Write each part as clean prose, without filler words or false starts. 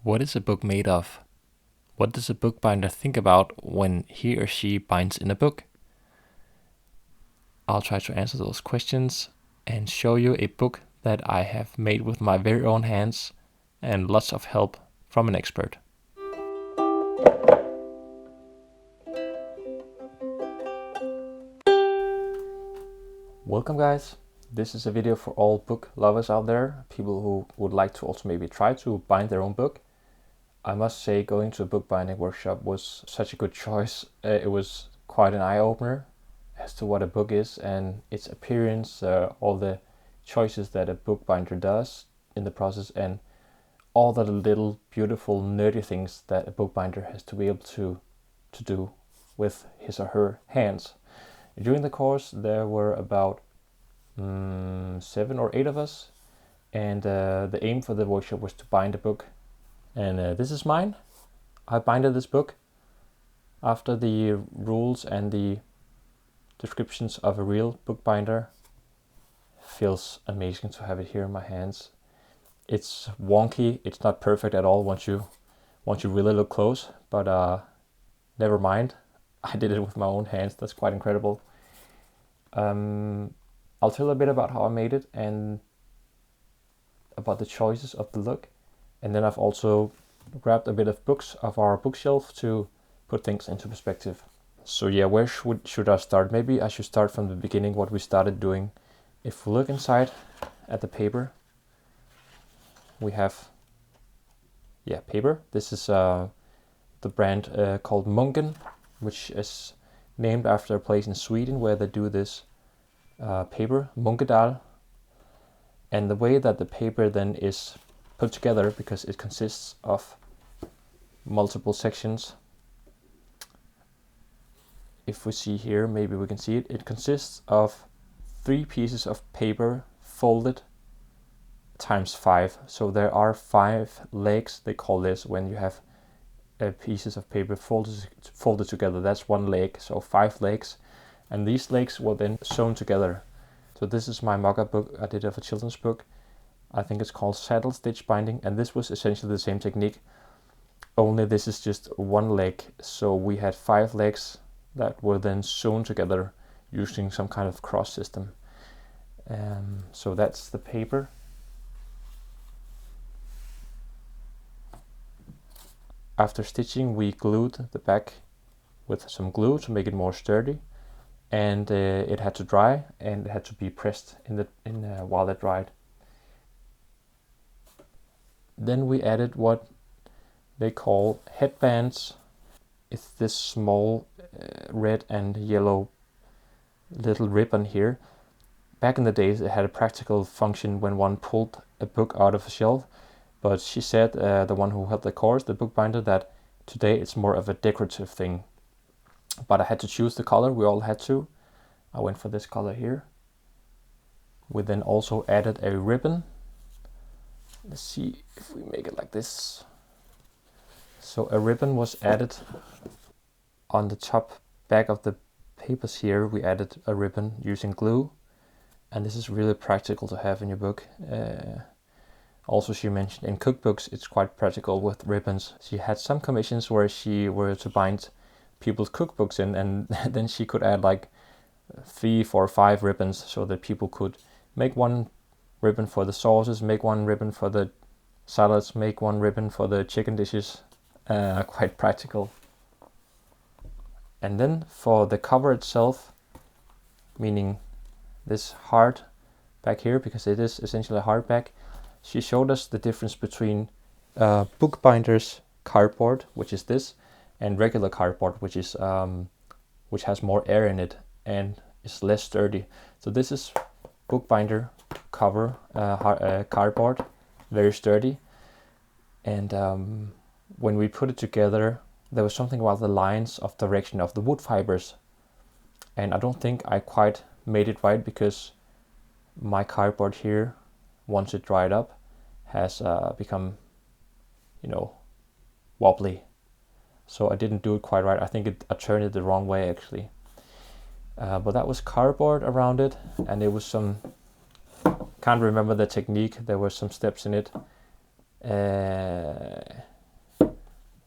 What is a book made of? What does a bookbinder think about when he or she binds in a book? I'll try to answer those questions and show you a book that I have made with my very own hands and lots of help from an expert. Welcome guys! This is a video for all book lovers out there, people who would like to also maybe try to bind their own book. I must say going to a bookbinding workshop was such a good choice. It was quite an eye-opener as to what a book is and its appearance, all the choices that a bookbinder does in the process, and all the little beautiful nerdy things that a bookbinder has to be able to do with his or her hands. During the course there were about 7 or 8 of us, and the aim for the workshop was to bind a book. And this is mine. I binded this book after the rules and the descriptions of a real bookbinder. Feels amazing to have it here in my hands. It's wonky, it's not perfect at all once you really look close, but never mind. I did it with my own hands. That's quite incredible. I'll tell a bit about how I made it and about the choices of the look. And then I've also grabbed a bit of books of our bookshelf to put things into perspective. So yeah, where should I start? Maybe I should start from the beginning, what we started doing. If we look inside at the paper, we have paper. This is the brand called Munken, which is named after a place in Sweden where they do this paper, Munkedal. And the way that the paper then is put together, because it consists of multiple sections. If we see here, maybe we can see it. It consists of 3 pieces of paper folded times 5. So there are 5 legs, they call this, when you have pieces of paper folded together. That's 1 leg, so 5 legs. And these legs were then sewn together. So this is my mock-up book I did of a children's book. I think it's called saddle stitch binding, and this was essentially the same technique, only this is just 1 leg. So we had 5 legs that were then sewn together using some kind of cross system. So that's the paper. After stitching, we glued the back with some glue to make it more sturdy, and it had to dry and it had to be pressed while it dried. Then we added what they call headbands. It's this small red and yellow little ribbon here. Back in the days it had a practical function when one pulled a book out of a shelf, but she said, the one who held the course, the bookbinder, that today it's more of a decorative thing. But I had to choose the color, we all had to. I went for this color here. We then also added a ribbon. Let's see if we make it like this. So a ribbon was added on the top back of the papers here. We added a ribbon using glue, and this is really practical to have in your book. Also, she mentioned in cookbooks it's quite practical with ribbons. She had some commissions where she were to bind people's cookbooks in, and then she could add like 3, 4, 5 ribbons so that people could make 1 ribbon for the sauces, make 1 ribbon for the salads, make 1 ribbon for the chicken dishes. Quite practical. And then for the cover itself, meaning this hard back here, because it is essentially a hardback, she showed us the difference between bookbinder's cardboard, which is this, and regular cardboard, which is which has more air in it and is less sturdy. So this is bookbinder cover cardboard, very sturdy. And when we put it together, there was something about the lines of direction of the wood fibers, and I don't think I quite made it right, because my cardboard here, once it dried up, has become, wobbly. So I didn't do it quite right. I think I turned it the wrong way actually. But that was cardboard around it, and there was some, can't remember the technique, there were some steps in it.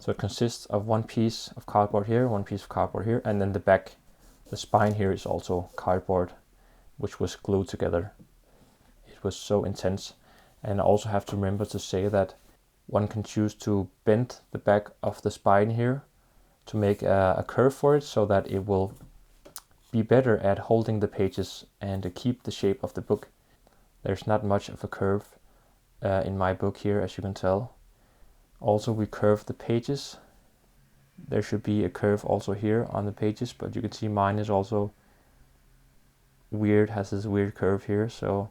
So it consists of one piece of cardboard here, one piece of cardboard here, and then the back, the spine here is also cardboard, which was glued together. It was so intense. And I also have to remember to say that one can choose to bend the back of the spine here to make a curve for it so that it will be better at holding the pages and to keep the shape of the book. There's not much of a curve in my book here, as you can tell. Also, we curve the pages. There should be a curve also here on the pages, but you can see mine is also weird, has this weird curve here. So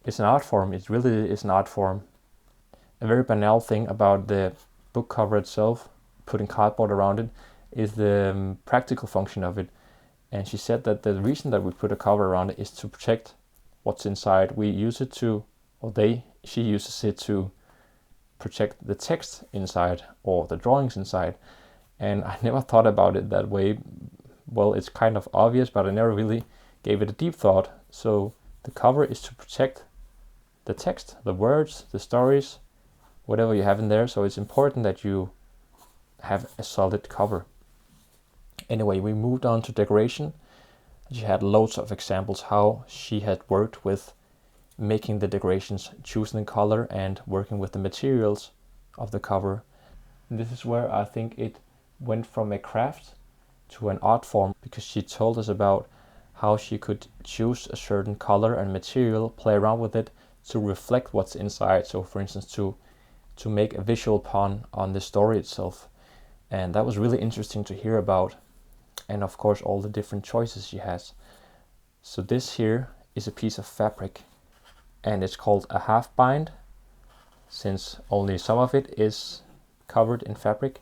it's an art form. It really is an art form. A very banal thing about the book cover itself, putting cardboard around it, is the practical function of it. And she said that the reason that we put a cover around it is to protect what's inside. We use it to, or she uses it to protect the text inside or the drawings inside. And I never thought about it that way. Well, it's kind of obvious, but I never really gave it a deep thought. So the cover is to protect the text, the words, the stories, whatever you have in there. So it's important that you have a solid cover. Anyway, we moved on to decoration. She had loads of examples how she had worked with making the decorations, choosing the color and working with the materials of the cover. And this is where I think it went from a craft to an art form, because she told us about how she could choose a certain color and material, play around with it to reflect what's inside. So for instance, to make a visual pun on the story itself. And that was really interesting to hear about. And of course, all the different choices she has. So this here is a piece of fabric, and it's called a half bind, since only some of it is covered in fabric.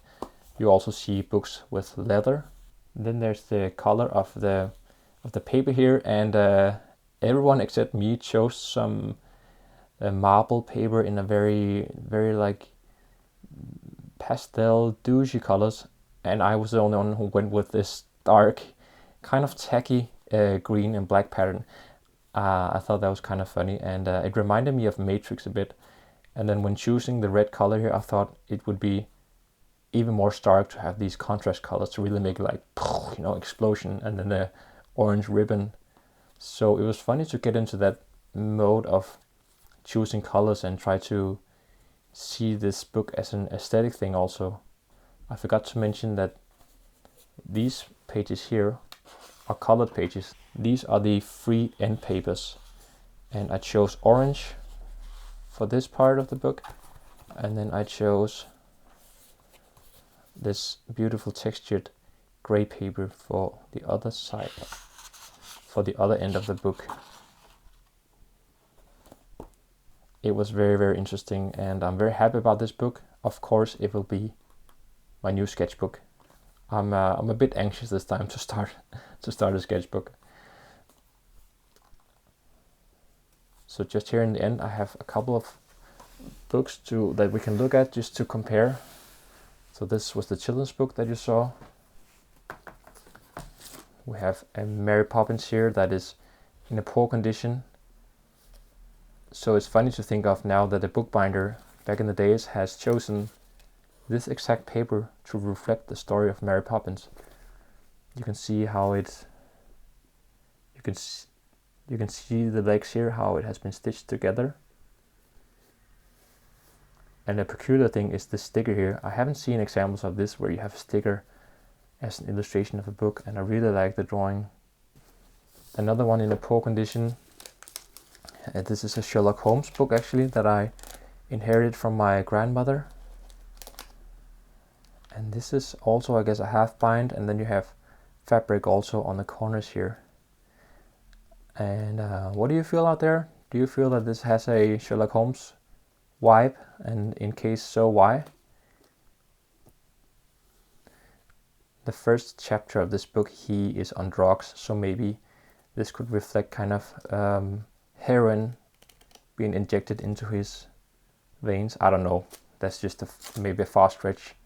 You also see books with leather. And then there's the color of the paper here, and everyone except me chose some marble paper in a very like pastel douchey colors, and I was the only one who went with this dark, kind of tacky green and black pattern. I thought that was kind of funny, and it reminded me of Matrix a bit. And then when choosing the red color here, I thought it would be even more stark to have these contrast colors to really make it like, explosion, and then the orange ribbon. So it was funny to get into that mode of choosing colors and try to see this book as an aesthetic thing also. I forgot to mention that these pages here are colored pages. These are the free end papers, and I chose orange for this part of the book, and then I chose this beautiful textured gray paper for the other side, for the other end of the book. It was very, very interesting, and I'm very happy about this book. Of course, it will be my new sketchbook. I'm a bit anxious this time to start a sketchbook. So just here in the end, I have a couple of books that we can look at just to compare. So this was the children's book that you saw. We have a Mary Poppins here that is in a poor condition. So it's funny to think of now that the bookbinder back in the days has chosen this exact paper to reflect the story of Mary Poppins. You can see how you can see the legs here, how it has been stitched together. And the peculiar thing is the sticker here. I haven't seen examples of this where you have a sticker as an illustration of a book, and I really like the drawing. Another one in a poor condition. This is a Sherlock Holmes book actually that I inherited from my grandmother. And this is also, I guess, a half bind, and then you have fabric also on the corners here. And what do you feel out there? Do you feel that this has a Sherlock Holmes vibe? And in case so, why? The first chapter of this book, he is on drugs, so maybe this could reflect kind of heroin being injected into his veins. I don't know. That's just maybe a far stretch.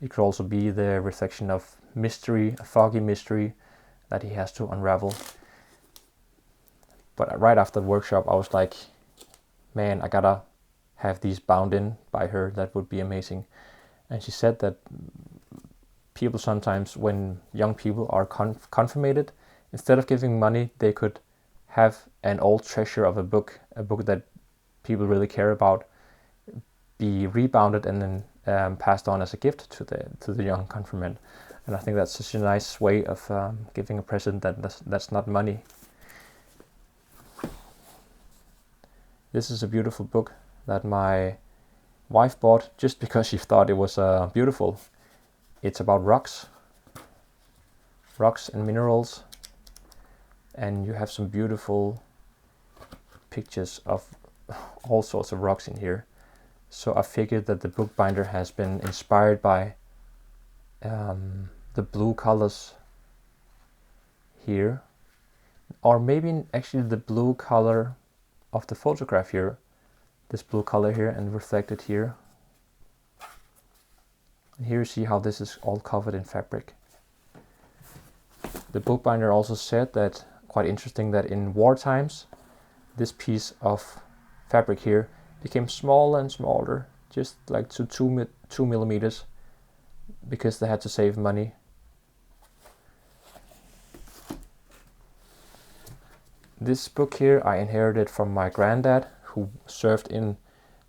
It could also be the reflection of mystery, a foggy mystery that he has to unravel. But right after the workshop, I was like, man, I gotta have these bound in by her. That would be amazing. And she said that people sometimes, when young people are confirmed, instead of giving money, they could have an old treasure of a book that people really care about, be rebounded and then passed on as a gift to the young confirmand. And I think that's such a nice way of giving a present that's not money. This is a beautiful book that my wife bought just because she thought it was beautiful. It's about rocks and minerals, and you have some beautiful pictures of all sorts of rocks in here. So I figured that the bookbinder has been inspired by the blue colors here, or maybe actually the blue color of the photograph here, this blue color here and reflected here. And here you see how this is all covered in fabric. The bookbinder also said that, quite interesting, that in war times this piece of fabric here became smaller and smaller, just like to 2 millimeters, because they had to save money. This book here I inherited from my granddad, who served in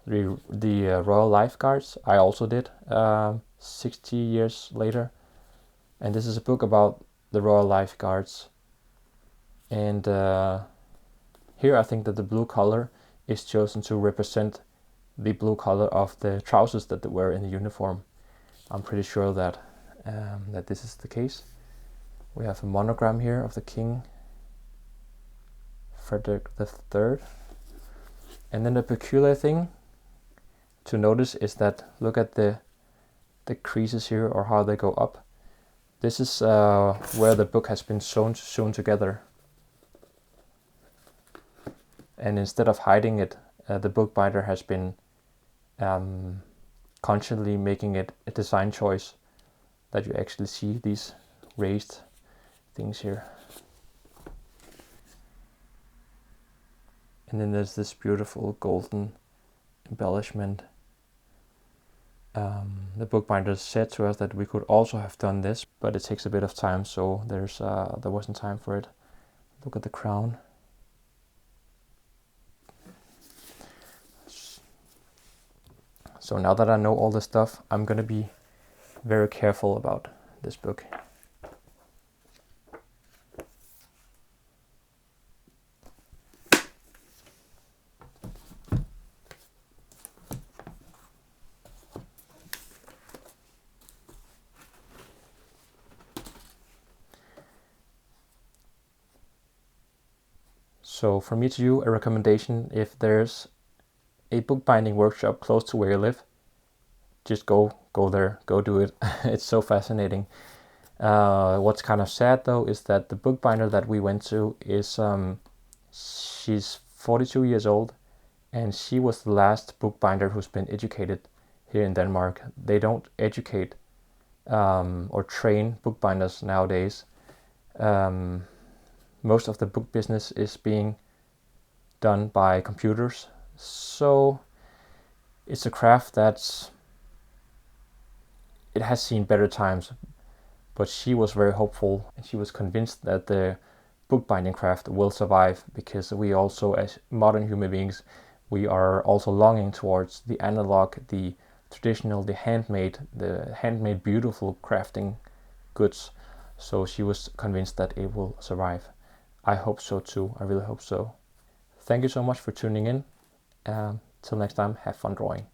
the Royal Lifeguards. I also did 60 years later. And this is a book about the Royal Lifeguards. And here I think that the blue color is chosen to represent the blue color of the trousers that they wear in the uniform. I'm pretty sure that that this is the case. We have a monogram here of the King Frederick III. And then the peculiar thing to notice is that, look at the creases here, or how they go up. This is where the book has been sewn together. And instead of hiding it, the bookbinder has been consciously making it a design choice, that you actually see these raised things here. And then there's this beautiful golden embellishment. The bookbinder said to us that we could also have done this, but it takes a bit of time, so there wasn't time for it. Look at the crown. So now that I know all this stuff, I'm going to be very careful about this book. So from me to you, a recommendation: if there's a bookbinding workshop close to where you live, just go there, go do it. It's so fascinating. What's kind of sad though is that the bookbinder that we went to is she's 42 years old, and she was the last bookbinder who's been educated here in Denmark. They don't educate or train bookbinders nowadays. Most of the book business is being done by computers, so it's a craft it has seen better times. But she was very hopeful, and she was convinced that the bookbinding craft will survive, because we also, as modern human beings, we are also longing towards the analog, the traditional, the handmade beautiful crafting goods. So she was convinced that it will survive. I hope so too. I really hope so. Thank you so much for tuning in. Till next time, have fun drawing.